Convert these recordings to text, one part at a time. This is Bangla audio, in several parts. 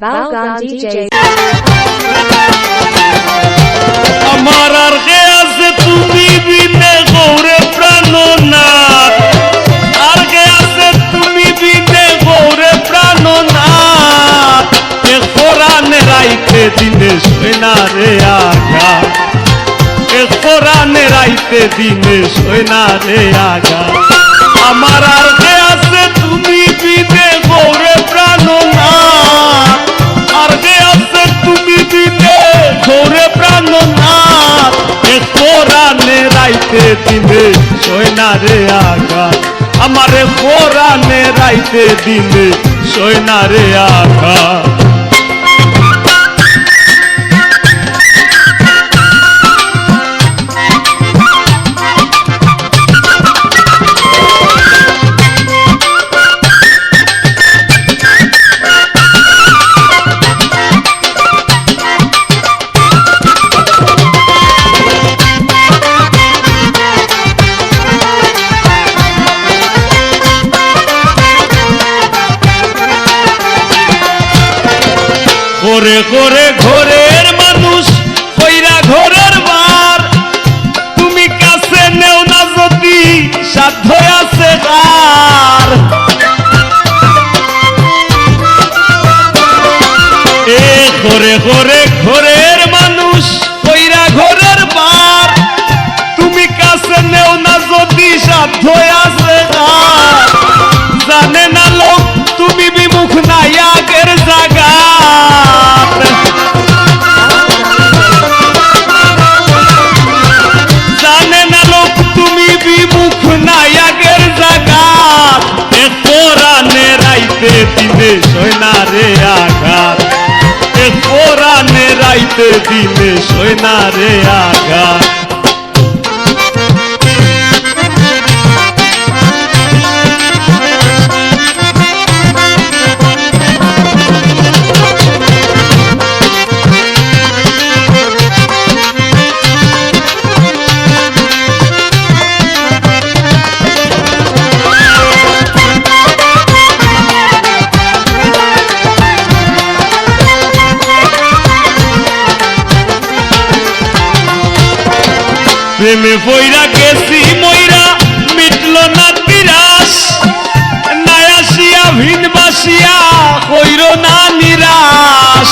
Valgon DJ আমার আর গে আছে তুমি বিনে গৌরে প্রাণনাথ, আর গে আছে তুমি বিনে গৌরে প্রাণনাথ। এ কোরআনে রাইতে দিনে সৈনা রে আগা, এ কোরআনে রাইতে দিনে সৈনা রে আগা। আমার আর গে আছে তুমি বিনে গৌরে প্রাণনাথ, আর গে আছে তুমি বিনে গৌরে প্রাণনাথ। এ কোরআনে রাইতে দিনে সৈনা রে আগা, আমার কোরআনে রাইতে দিনে সৈনা রে আগা। ঘরে ঘরে ঘরের মানুষ কইরা ঘরের বার, তুমি কাছে নেও না যদি সাধ্য আছে তার। এ ঘরে ঘরে ঘরের মানুষ কইরা ঘরের বার, তুমি কাছে নেও না যদি সাধ্য আছে তার। জানে না লোক তুমি বিমুখ নাই আগের জায়গা, জানে না লোক তুমি বিমুখ নাই আগের জায়গা। এ কোরআনে রাইতে দিনে সৈনা রে আঘাত, এ কোরআনে রাইতে দিনে সৈনা রে আঘাত। প্রেমে বইরা গেছি মইরা মিটল না তিরাস, নাই আসিয়া ভিন বাসিয়া হইল না নিরাশ।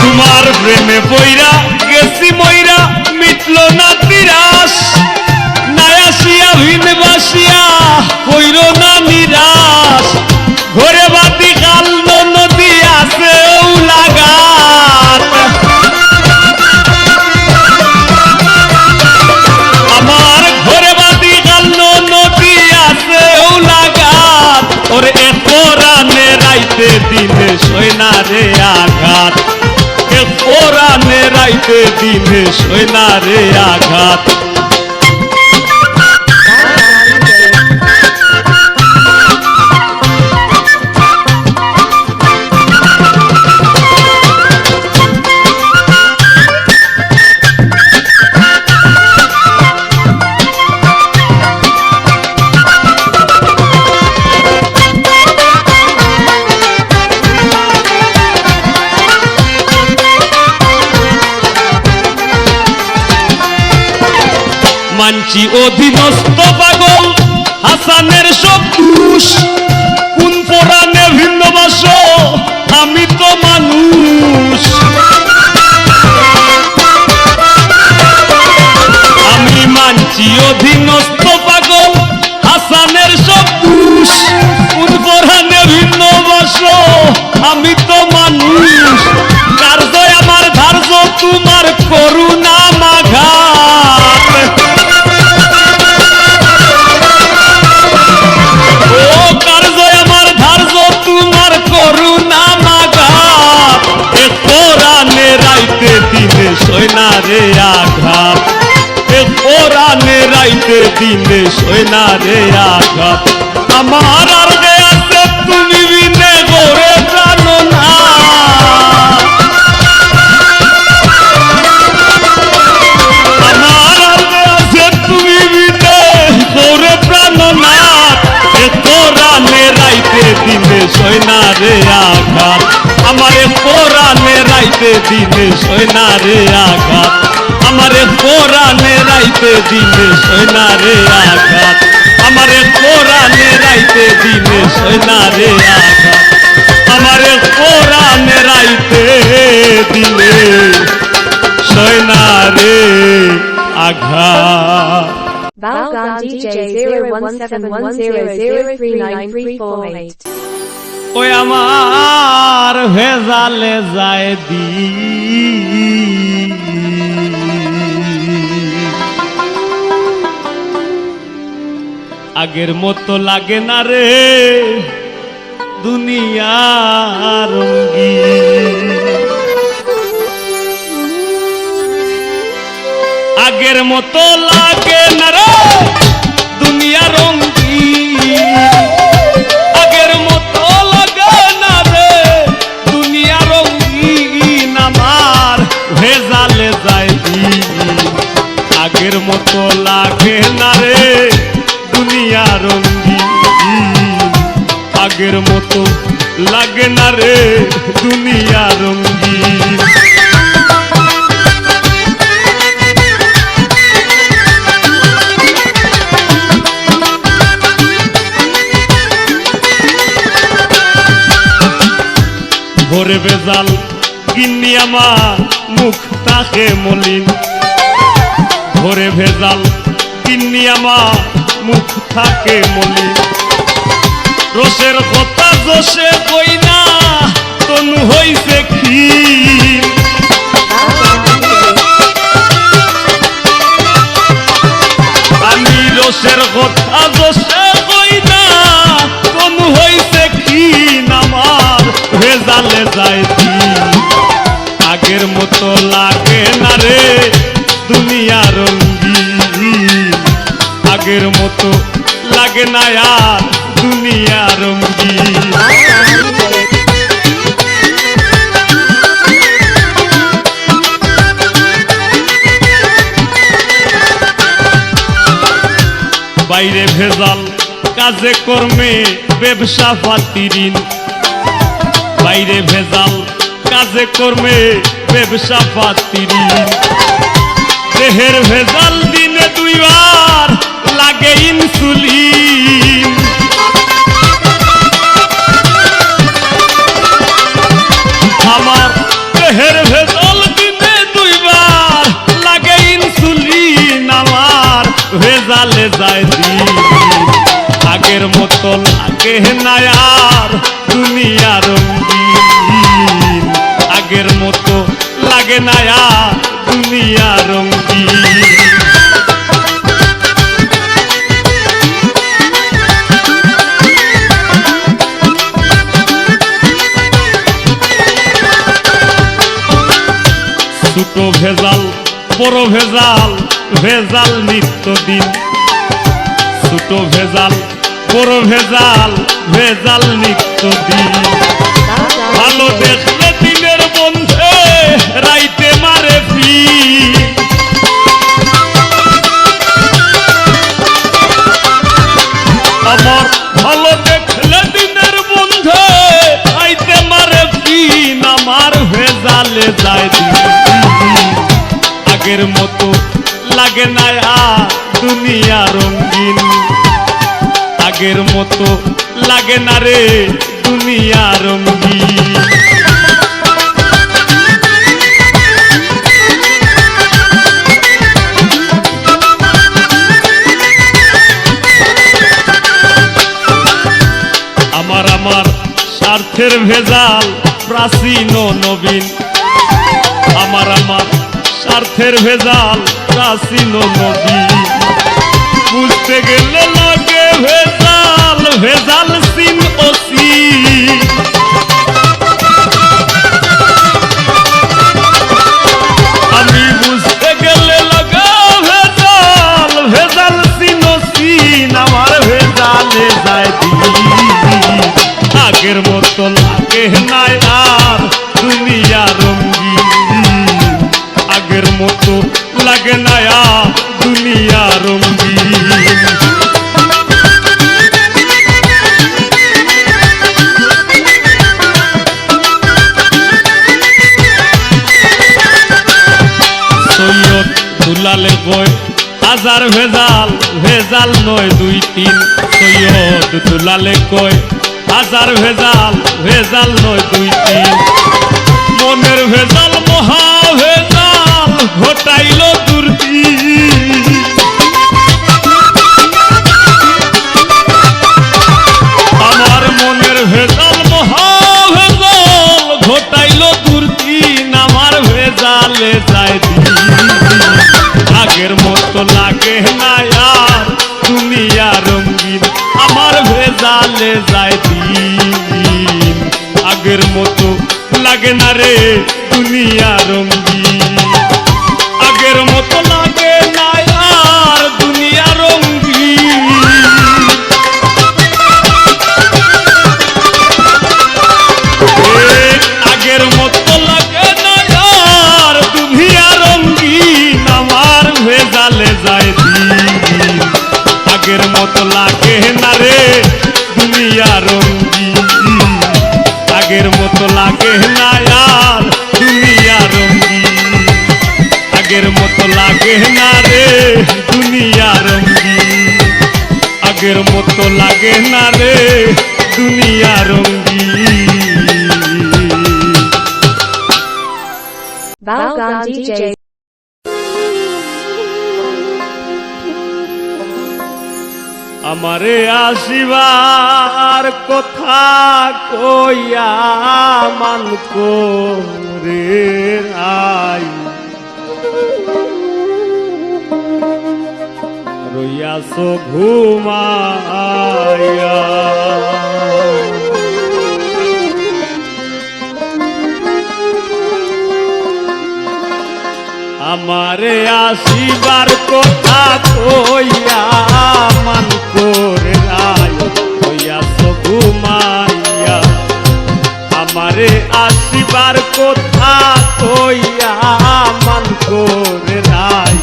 তোমার প্রেমে বইরা গেছি মইরা মিটল না তিরাস, নাই আসিয়া ভিন বাসিয়া হইল না নিরাশ। ঘরে বাতি কাল নদী আছে ও লাগা, আমার ঘরে বাতি কাল নদী আছে ও লাগাত। ওরে এ কোরআনে রাইতে দিনে সৈনা রে আঘাত, এ কোরআনে রাইতে দিনে সৈনা রে আঘাত। মানছি অধীনস্থ পাগল হাসানের সব দোষ, কোন পুরাণে ভিন্ন বাস আমি তো মানুষ। আমি মানছি অধীনস্থ পাগল হাসানের সব দোষ, কোন পুরাণে ভিন্ন বাস আমি তো মানুষ। কার্য আমার ধার্য তোমার করুণা মাঘাত, দিনে সৈনা রে আঘাত, এ কোরআনে রাইতে দিনে সৈনা রে আঘাত। আমার আর গে আছে তুমি বিনে গৌরে প্রাণনাথ, আমার আর গে আছে তুমি বিনে গৌরে প্রাণনাথ। এ কোরআনে সইনা রে আঘাত আমারে কোরআনে রাইতে দিনে সইনা রে আঘাত আমারে কোরআনে রাইতে দিনে সইনা রে আঘাত আমারে কোরআনে রাইতে দিনে সইনা রে আঘাত আমারে কোরআনে রাইতে দিনে সইনা রে আঘাত Valgam DJ 017100393448. ওই আমার ভেজালে যায় দি আগের মতো লাগে না রে দুনিয়ার রঙ্গিন আগের মতো লাগে না রে দুনিয়া রঙ্গিন আগের মতো লাগে না রে দুনিয়া রঙ্গিন আমার ভেজালে যায় দিন আগের মতো লাগে না রে দুনিয়া রঙ্গিন আগের মতো লাগে না রে দুনিয়া রঙ্গিন ভোরে ভেজাল গিন্নি আমার মুখ তাকে মলিন ভোরে ভেজাল গিন্নি আমার মুখ থাকে মলিন রসের কথা জোশে কই না তনু হইছে ক্ষীণ আমি রসের কথা জোশে কই না তনু হইছে ক্ষীণ আমার ভেজালে যায় দিন আগের মতো লাগে না রে দুনিয়া রঙ্গিন আগের মতো লাগে না আর দুনিয়া রঙ্গিন বাইরে ভেজাল কাজে কর্মে ব্যবসা পাতি ঋণ বাইরে ভেজাল কাজে কর্মে ব্যবসা পাতি ঋণ দেহের ভেজাল দিনে দুইবার লাগে ইনসুলিন আমার দেহের ভেজাল দিনে দুইবার লাগে ইনসুলিন আমার ভেজালে যায় দিন আগের মতো লাগে না আর দুনিয়া রঙ্গিন আগের মতো লাগে না আর দুনিয়া রঙ্গিন ছোট ভেজাল বড় ভেজাল ভেজাল নিত্যদিন ছোট ভেজাল বড় ভেজাল ভেজাল নিত্যদিন ভালো দেখলে দিনের বন্ধে রাইতে মারে ফির আমার ভালো দেখলে দিনের বন্ধে রাইতে মারে ফির আমার ভেজালে যায় দিন আগের মতো লাগে না আর দুনিয়া রঙ্গিন আগের মতো লাগে না রে দুনিয়া রঙ্গিন আমার আমার স্বার্থের ভেজাল প্রাচীন ও নবীন আমার আমার স্বার্থের ভেজাল প্রাচীন ও নবীন বুঝতে গেলে লাগে ভেজাল ভেজাল সিন ও সিন আমি বুঝতে গেলে লাগা ভেজাল ভেজাল সিন ও সিন আমার ভেজালে যায় দিন আগের মতো লাগে না আর দুনিয়া রঙ্গিন আগের মতো লাগে না আর দুনিয়া রঙ্গিন কয় হাজার ভেজাল ভেজাল নয় দুই তিন। সৈয়দ দুলালে কয় হাজার ভেজাল ভেজাল নয় দুই তিন। মনের ভেজাল মহা ভেজাল ঘটাইল দুর্দি। আমার মনের ভেজাল মহা ভেজাল ঘটাইল দুর্দিন। আমার ভেজালে যায় দিন, আগের মতো লাগে না আর দুনিয়া রঙিন। আমার ভেজালে যায় দিন, আগের মতো লাগে না রে দুনিয়া রঙিন। আগের মতো লাগে না আর দুনিয়া রঙিন। আগের মতো লাগে না আর দুনিয়া রঙিন। আমার ভেজালে যায় দিন, আগের মতো লাগে না রে দুনিয়া রঙিন। আগের মতো লাগে না আর দুনিয়া রঙিন। আগের মতো লাগে না রে দুনিয়া রঙিন। আগের মতো লাগে না রে দুনিয়া রঙিন। Balgan DJ. আমারে আসিবার কথা কইয়া মান করে আই রইয়াছ ঘুমাইয়া। আমারে আসিবার কথা কইয়া মান করে নাই হইয়াছ ঘুমাইয়া। আমারে আসিবার কথা কইয়া মান করে নাই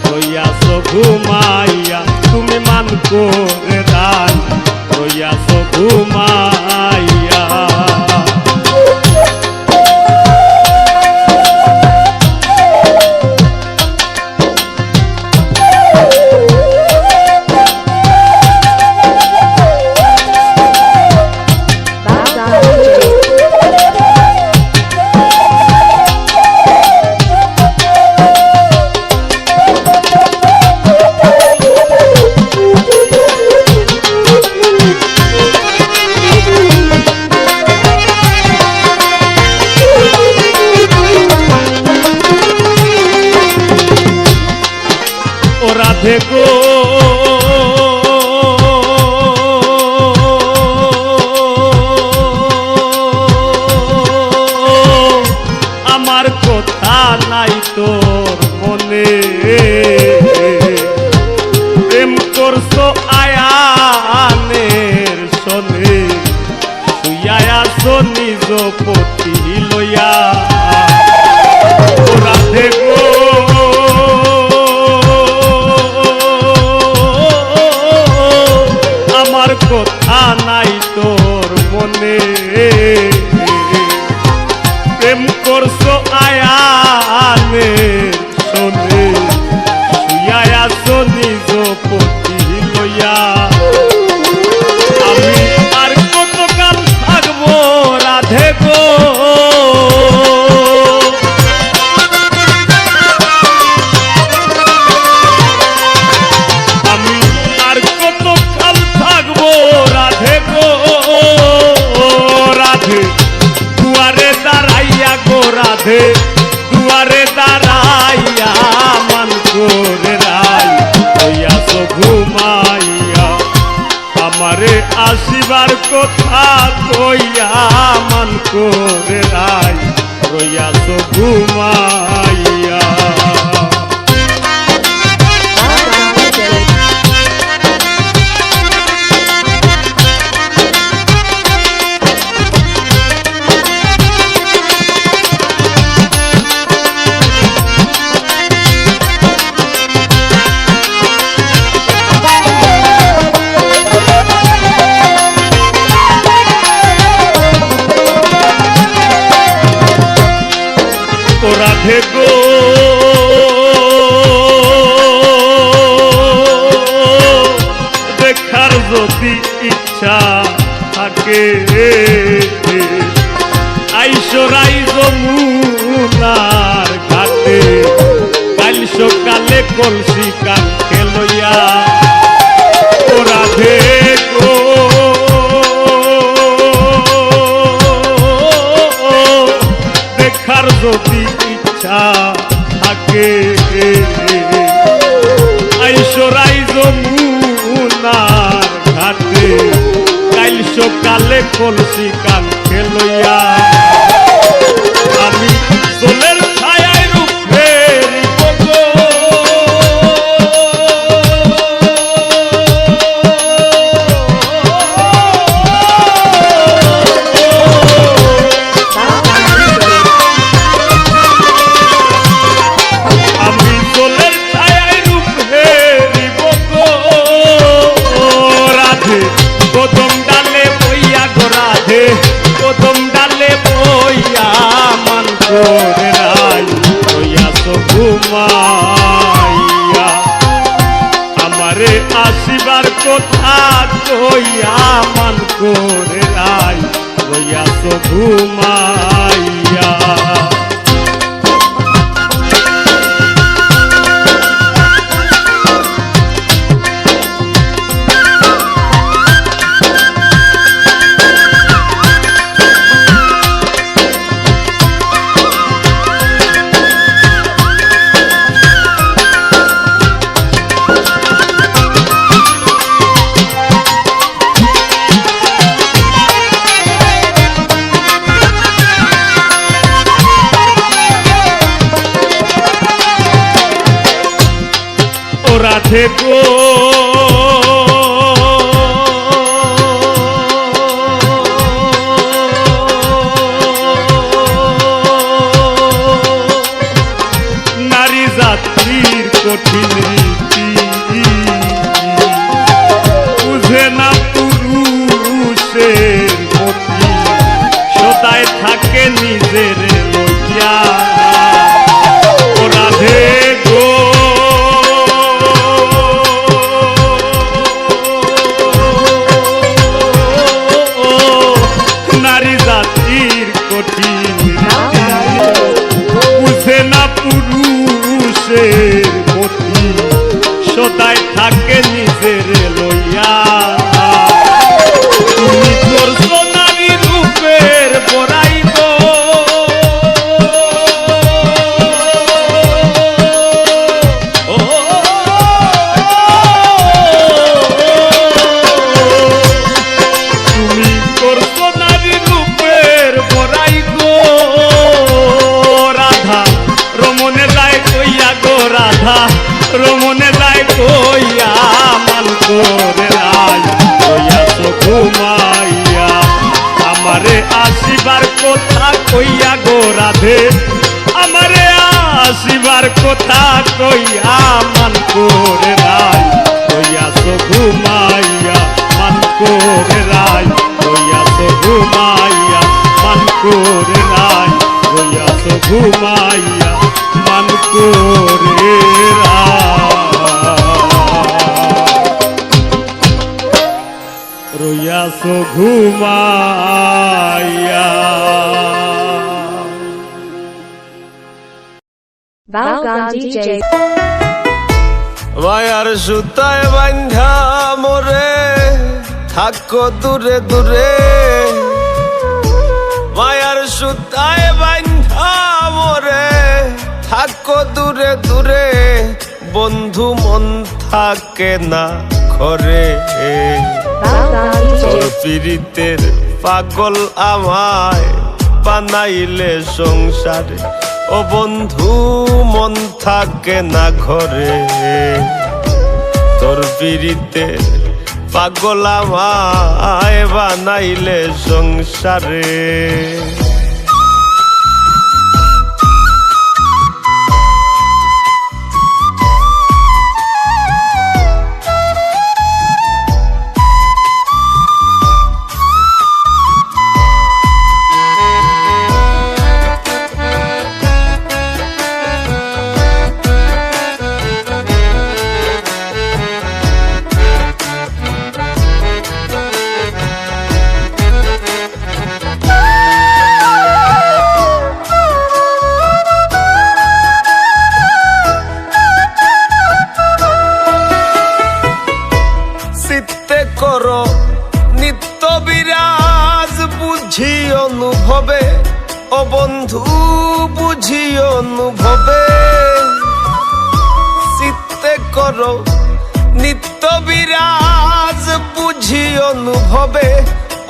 হইয়াছ ঘুমাইয়া। তুমি মান করে নাই হইয়াছ ঘুমাইয়া। রাধে গো আমার কথা নাই তোর মনে। প্রেম করছো আয়ানের সনে শুয়াছো নিজ পতি লইয়া। রাধে গো আমার কথা নাই তোর মনে। প্রেম করছো আয়ানের সনে শুয়াছো নিজ পতি লইয়া। আমি আর কতকাল থাকবো রাধে গো। আমি আর কতকাল থাকবো রাধে গো। রাধে দুয়ারে দাঁড়াইয়া গো রাধে দুয়ারে দাঁড়াইয়া মান করে রাই হইয়াছ ঘুমাইয়া। আমারে আসিবার কথা কইয়া মান করে রাই রইয়াছ ঘুমাইয়া। রাধে গো থাকে আইসরাই যমুনার ঘাটে কাল সকালে কলসি কাঁখে লইয়া ও রাধে গো দেখার যদি ইচ্ছা থাকে আইসরাই যমুনার ঘাটে কাল সকালে কলসি কাঁখে লইয়া আমি সোলের ছায়ায় রূপ ফেরিব গো আমি সোলের ছায়ায় রূপ ফেরিব গো রাধে কদম ডালে বইয়া গো রাধে কদম ডালে বইয়া মান করে রাই বইয়া তো ঘুমাইয়া আমারে আসিবার কথা কইয়া মান করে রাই বইয়া তো ঘুমাইয়া রাধে গো নারী জাতির কঠিন রীতি বুঝে না পুরুষের মতি সদায় থাকে নিজের লইয়া ও রাধে গো নারী জাতির কঠিন বুঝে না পুরুষের মতি সদায় থাকে নিজের লইয়া তুমি করছো নারী রূপের বড়াই গো তুমি করছো নারী রূপের বড়াই গো রাধা রমনে যায় কইয়া গো রাধা রমনে যায় কইয়া মান করে রাই কইয়া তো ঘুমাইয়া আমারে আসিবার কথা কইয়া গো রাধে আমারে আসিবার কথা কইয়া মান করে রাই কইয়া তো ঘুমাইয়া মান করে রাই কইয়া তো ঘুমাইয়া মান করে রাই কইয়া তো ঘুমাইয়া মান করে রইয়াছো ঘুমাইয়া Valgan DJ. মায়ার সুতায় বান্ধা মোরে থাকো দূরে দূরে মায়ার সুতায় বান্ধা মোরে থাকো দূরে দূরে বন্ধু মন থাকে না ঘরে Valgan তোর DJ. পীড়িতের পাগল আমায় বানাইলে সংসারে ও বন্ধু মন থাকে না ঘরে তোর পীড়িতের পাগল আমায় বানাইলে সংসারে বুঝি অনুভবে, ও বন্ধু বুঝি অনুভবে, চিত্তে করো নিত্য বিরাজ বুঝি অনুভবে,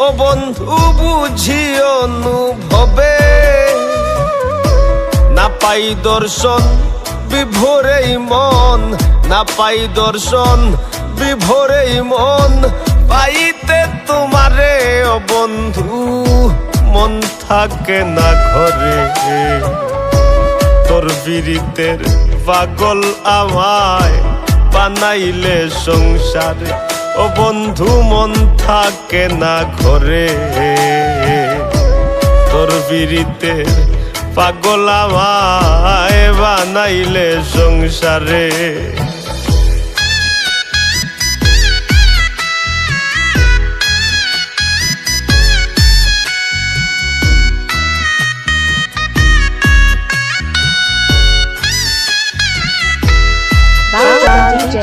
ও বন্ধু বুঝি অনুভবে। না পাই দর্শন বিভোরেই মন, না পাই দর্শন বিভোরেই মন, পাইতে তোমারে ও বন্ধু মন থাকে না ঘরে। তোর বিরিতের পাগল আমায় বানাইলে সংসারে, ও বন্ধু মন থাকে না ঘরে। তোর বিরিতের পাগল আমায় বানাইলে সংসারে। Valgan DJ.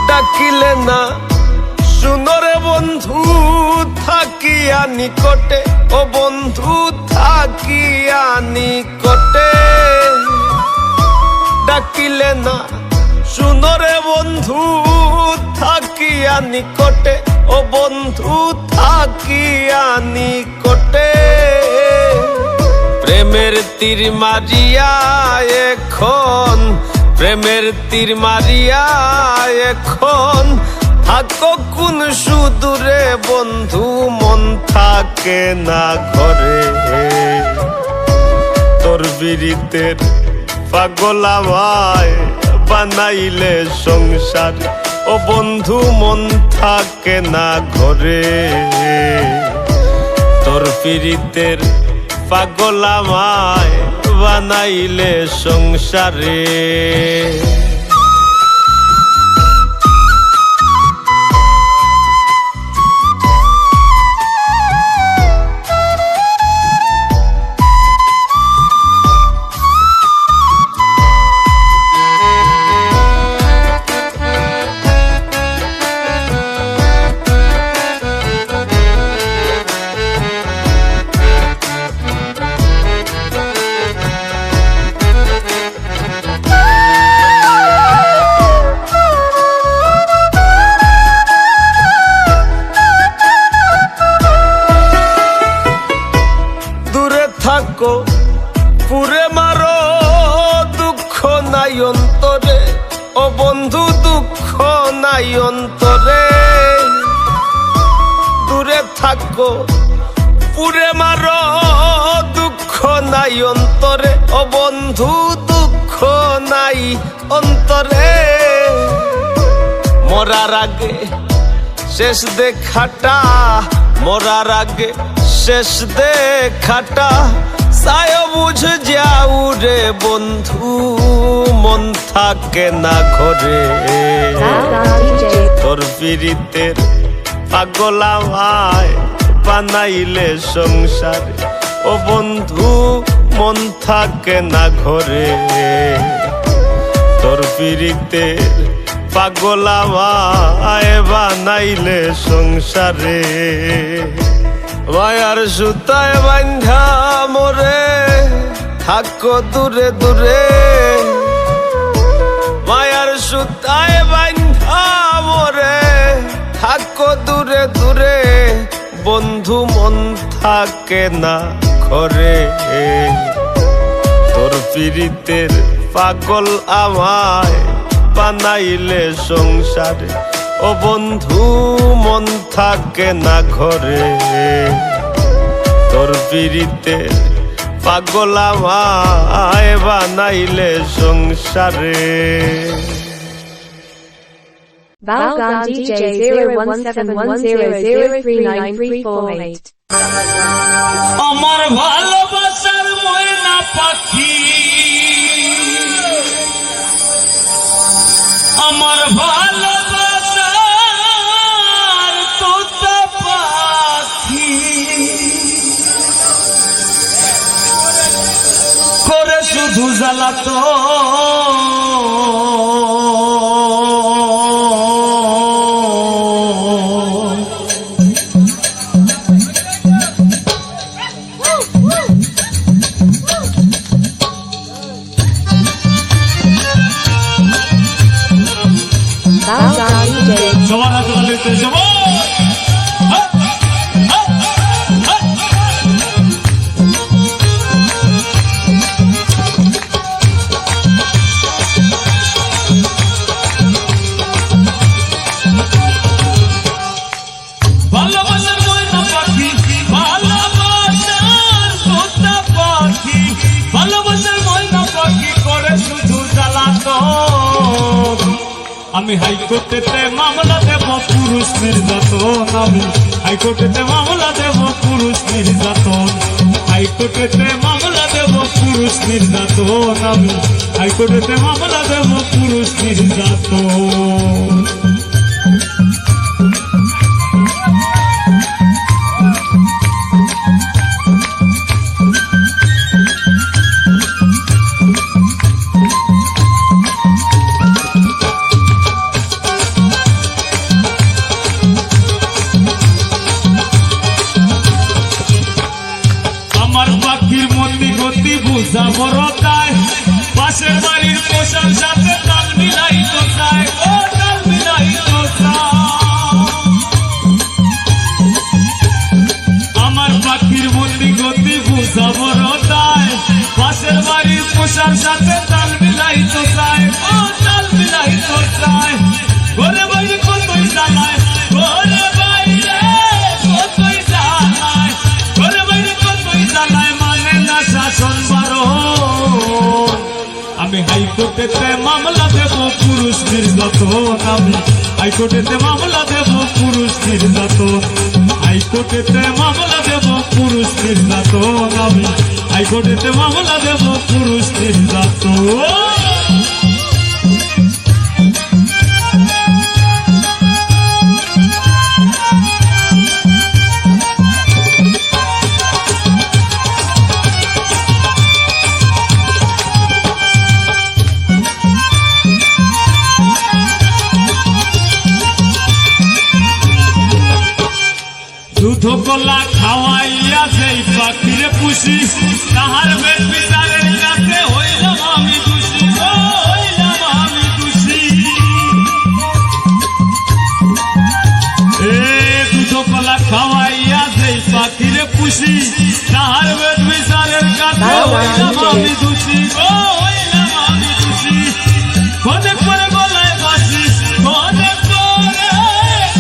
ডাকিলে না শুনরে বন্ধু থাকিয়া নিকটে, ও বন্ধু থাকিয়া নিকটে। ডাকিলে না শুনরে বন্ধু থাকিয়া নিকটে, ও বন্ধু থাকিয়া নিকটে। প্রেমের তীর মারিয়া এখন, প্রেমের তীর মারিয়া এখন, থাকো কোন সুদূরে বন্ধু মন থাকে না ঘরে। তোর বিরিতের পাগল আমায় বানাইলে সংসার, ও বন্ধু মন থাকে না ঘরে। তোর বিরিতের পাগল আমায় বানাইলে সংসারে। থাকো পুরে মারো দুঃখ নাই অন্তরে, ও বন্ধু দুঃখ নাই অন্তরে। দূরে থাকো পুরে মারো দুঃখ নাই অন্তরে, ও বন্ধু দুঃখ নাই অন্তরে। মরার আগে শেষ দেখাটা, মরার আগে শেষ দেখাটা, সায় বুঝ যাও রে বন্ধু মন থাকে না ঘরে। তোর বিরিতের পাগল আমায় বানাইলে সংসার, ও বন্ধু মন থাকে না ঘরে। তোর বিরিতের পাগল আমায় বানাইলে সংসারে। মায়ার সুতায় বান্ধা মোরে থাকো দূরে দূরে, মায়ার সুতায় বান্ধা মোরে থাকো দূরে দূরে, বন্ধু মন থাকে না ঘরে। তোর পিরিতের পাগল আমায় বানাইলে সংসারে, ও বন্ধু মন থাকে না ঘরে। তোর পিরিতের পাগল আমায় বানাইলে সংসারে। Valgan DJ 017100039348. আমার ভালোবাসার ময়না পাখি, আমার ভালোবাসা জ্বালাতো Balgan DJ. সবার হাতে তালিতে যাব ভালোবাসার ময়না পাখি ভালোবাসার তোতা পাখি ভালোবাসার ময়না পাখি করে শুধু জ্বালাতন আমি হাইকোর্টেতে মামলা দেব পুরুষ নির্যাতন আমি হাইকোর্টেতে মামলা দেব পুরুষ নির্যাতন হাইকোর্টেতে মামলা দেব পুরুষ নির্যাতন আমি হাইকোর্টেতে মামলা দেব পুরুষ নির্যাতন আমার পাখির মতি গতি বুঝা বড়তায় পাশের বাড়ির পোষার সাথে তাল মিলাই তো চায় ও তাল মিলাই তো আমার পাখির মতি গতি বুঝা বড়তায় পাশের বাড়ির পোষার সাথে তাল মিলাই তো চায় ও তাল মিলাই তো চায় ঘরে বাইরে কতই জ্বালায় ঘরে বাইরে কতই জ্বালায় ঘরে বাইরে কতই জ্বালায় মানে না শাসন বারণ আমি হাইকোর্টেতে মামলা দেব পুরুষ নির্যাতন আমি হাইকোর্টেতে মামলা দেব পুরুষ নির্যাতন হাইকোর্টেতে মামলা দেব পুরুষ নির্যাতন আমি হাইকোর্টেতে মামলা দেব পুরুষ নির্যাতন দুধ কলা খাওয়াইয়া যেই পাখিরে পুষি তাহার বেশ বিচারের কাছে হইলাম আমি দোষী ও হইলাম আমি দোষী দুধ কলা খাওয়াইয়া যেই পাখিরে পুষি তাহার বেশ বিচারের কাছে হইলাম আমি দোষী ও হইলাম আমি দোষী অনেক পরে গলায় বাসি অনেক পরে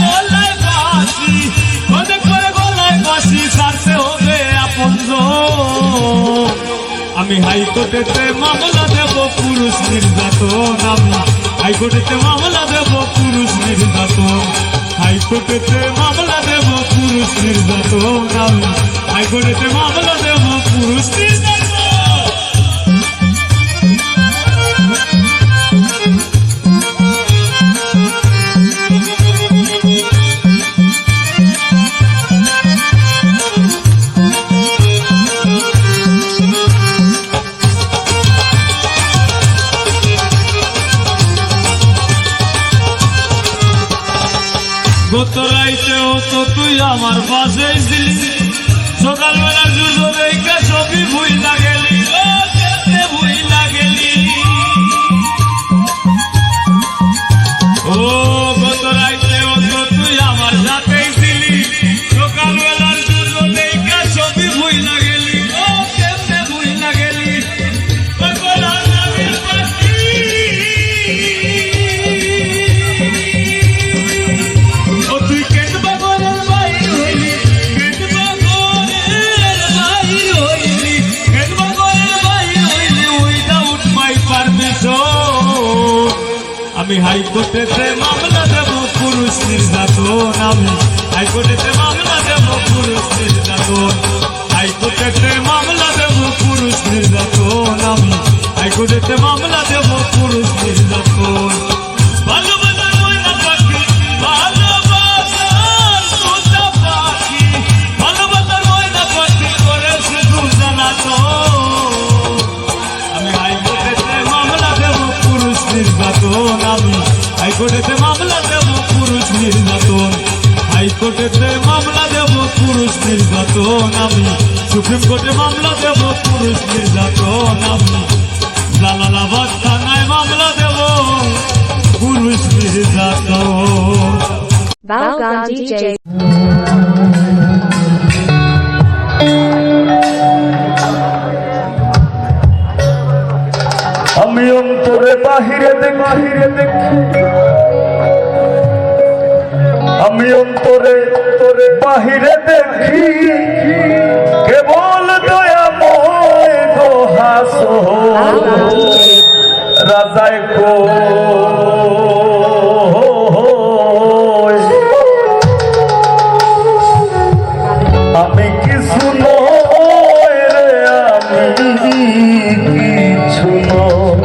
গলায় বাসি অনেক পরে গলায় বাসি ছাড়তে হবে আপনজন আমি হাইকোর্টেতে মামলা দেব পুরুষ নির্যাতন আমি হাইকোর্টেতে মামলা দেব পুরুষ নির্যাতন হাইকোর্টেতে মামলা দেব পুরুষ নির্যাতন আমি হাইকোর্টেতে মামলা দেব পুরুষ নির্যাতন গত রাইতেও তো তুই আমার পাশে ছিলি সকালবেলা জুজো দেখা ছবি ভুইলা গেলি ও কেমনে ভুইলা গেলি ও গত রাইতেও তো তুই আমার সাথে ছিলি সকালবেলা জুজো দেখা ছবি ভুইলা গেলি ও কেমনে ভুইলা গেলি আমি হাইকোর্টেতে মামলা দেব পুরুষ নির্যাতন আমি হাইকোর্টেতে মামলা দেব পুরুষ নির্যাতন হাইকোর্টেতে মামলা দেব পুরুষ নির্যাতন আমি হাইকোর্টেতে মামলা দেব পুরুষ নির্যাতন ভালোবাসার ময়না পাখি ভালোবাসার তোতা পাখি ভালোবাসার ময়না পাখি করে শুধু জ্বালাতন আমি হাইকোর্টে মামলা দেব পুরুষ নির্যাতন, হাইকোর্টেতে মামলা দেব পুরুষ নির্যাতন আমি, সুপ্রিম কোর্টে মামলা দেব পুরুষ নির্যাতন আমি, জালালাবাদ থানায় মামলা দেব পুরুষ নির্যাতন। Balgan DJ. আমি অন্তরে বাহিরে দেখি, আমি অন্তরে বাহিরে দেখি, কেবল দয়াময় গো হাসো Balgan DJ. রাজায় গো আমি কিছু নয় রে, আমি কিছু নয়।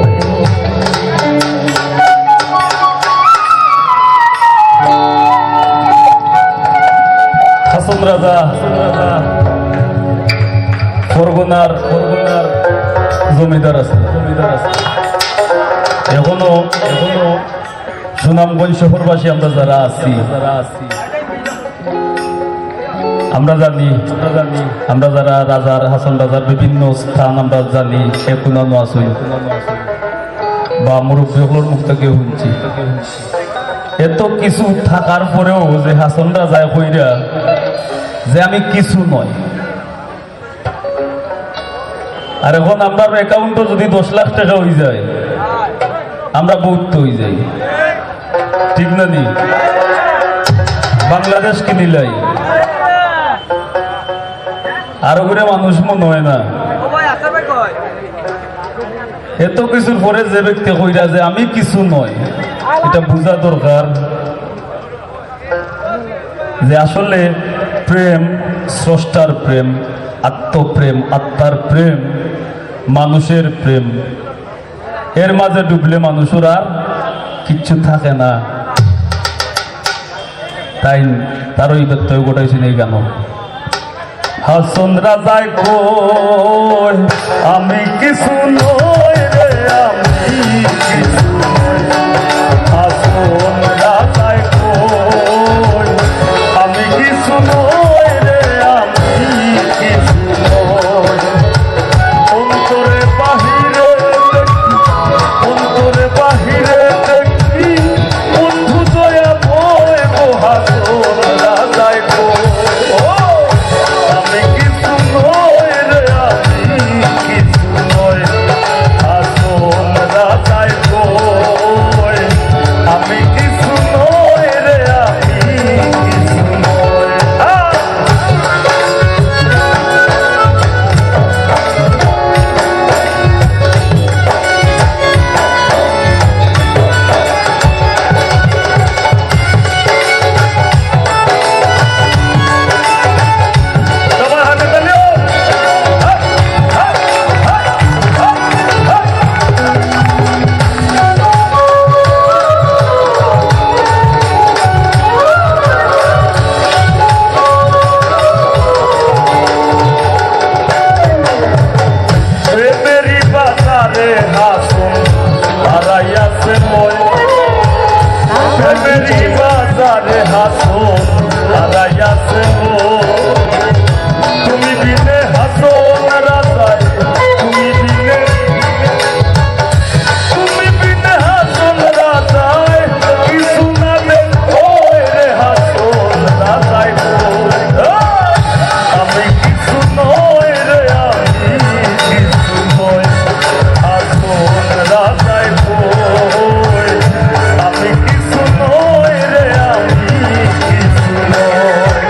হাসন রাজা ফরগনার জমিদার আছে, এখনো সুনামগঞ্জ শহরবাসী আমরা যারা আছি আমরা জানি আমরা যারা রাজার হাসন রাজার বিভিন্ন স্থান আমরা জানি সে পুনানো আসুন বা মুরব্বীগুলোর মুখ থেকে শুনছি, এত কিছু থাকার পরেও যে হাসন রাজায় কইরা যে আমি কিছু নয়। আর এখন আমরা অ্যাকাউন্টে যদি 10 লাখ টাকা হয়ে যায় আমরা বহুত হয়ে যাই, ঠিক না নি? বাংলাদেশ কিনিলাই আরো করে মানুষ মনে হয় না। এত কিছুর পরে যে ব্যক্তি কইরা যে আমি কিছু নয়, এটা বোঝা দরকার যে আসলে প্রেম, স্রষ্টার প্রেম, আত্মপ্রেম, আত্মার প্রেম, মানুষের প্রেম, এর মাঝে ডুবলে মানুষের আর কিচ্ছু থাকে না। তাই তার ওই ব্যত্যয় গোটাইছে এই গান। হাসন রাজায় কই আমি কিছু নই রে, আমি কিছু নই। হাসন রাজায় কই আমি কিছু নই রে, আমি কিছু নই। অন্তরে বাহিরে দেখি বন্ধু দয়া ভয় গো হাসন রাজায় কই আমি কিছু নই রে, আমি কিছু নই। হাসন রাজায় কই আমি কিছু নই রে, আমি কিছু নই। সবার হাতে তালিও। প্রেমেরই বাজারে হাসন হারাইয়াছে মই, প্রেমেরই বাজারে হাসন হারাইয়াছে মই। তুমি বিনে হাসন রাজায়, তুমি বিনে হাসন রাজায় কিছু না দেখোয় রে, হাসন রাজায় আমি কিছু নই রে, আমি কিছু নই। হাসন রাজায় কই আমি কিছু নই রে, আমি কিছু নই।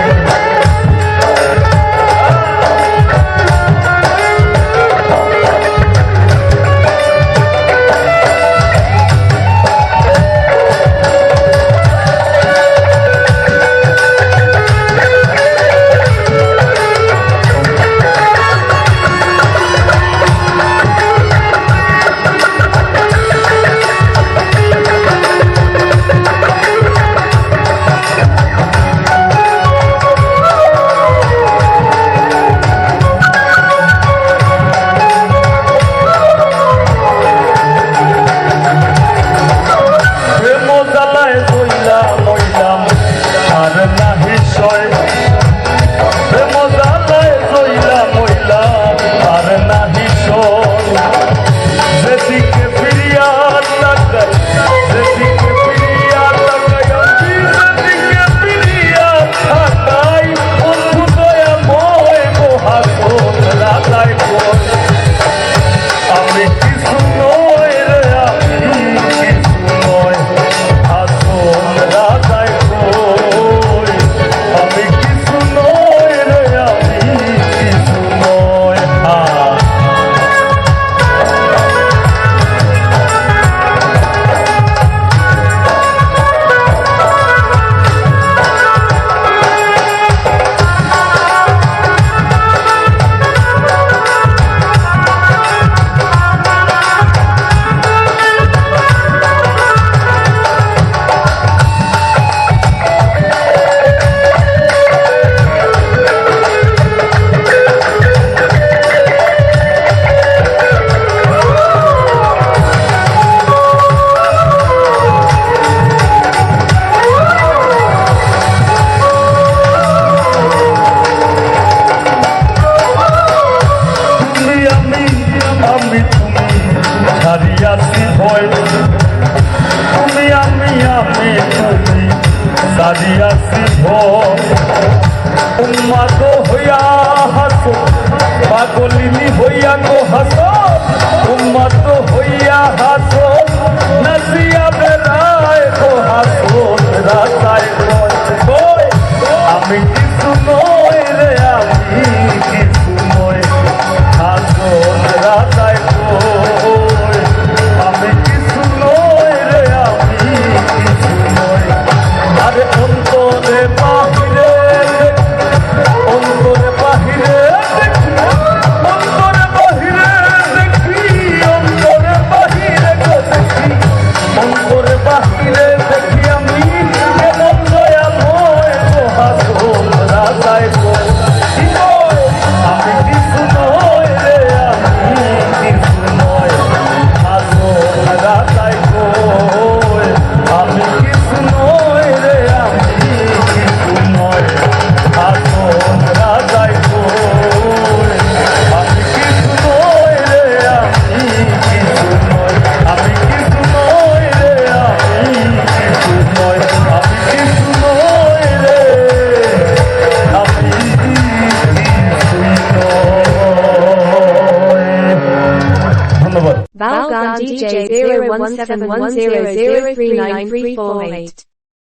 মইলাম আর নাহি সয় প্রেম জ্বালায় রইলাম মইলাম আর নাহি সয় যেদিকে ফিরিয়া তাকাই যেদিকে ফিরিয়া তাকাই আমি যেদিকে ফিরিয়া তাকাই বন্ধু দয়াময় মহাজন রাজায় কই আমি কিছু নয় রে আমি কিছু নয় আসল রাজায় কই আমি কিছু নয় রে আমি কিছু নয় আমি তুমি সারিয়াছি ভয় তুমি আমি তুমি সারিয়াছি ভয় উম্মাদ হইয়া হাসো পাগলিনী হইয়া গো হাসো উম্মাদ হইয়া হাসো নাচিয়া বেড়ায় গো হাসো রাজায় কই আমি কিছু নয় রে আমি কিছু নয় আসল রাজায় কই আমি কিছু নয় রে আমি কিছু নয় আরে অন্তরে বাহিরে অন্তরে বাহিরে দেখি অন্তরে বাহিরে দেখি অন্তরে বাহিরে দেখি অন্তরে বাহিরে দেখি আমি কেমন দয়াময় আসল রাজায় কই আমি কিছু নয় রে আমি কিছু নয় আসল রাজায় কই আমি কিছু নয় রে আমি কিছু নয় আসল রাজায় কই আমি কিছু নয় রে আমি কিছু নয় আমি কিছু নয় রে আমি কিছু নয় আমি কিছু নয় রে আমি ধন্যবাদ Valgone DJ 017100039348.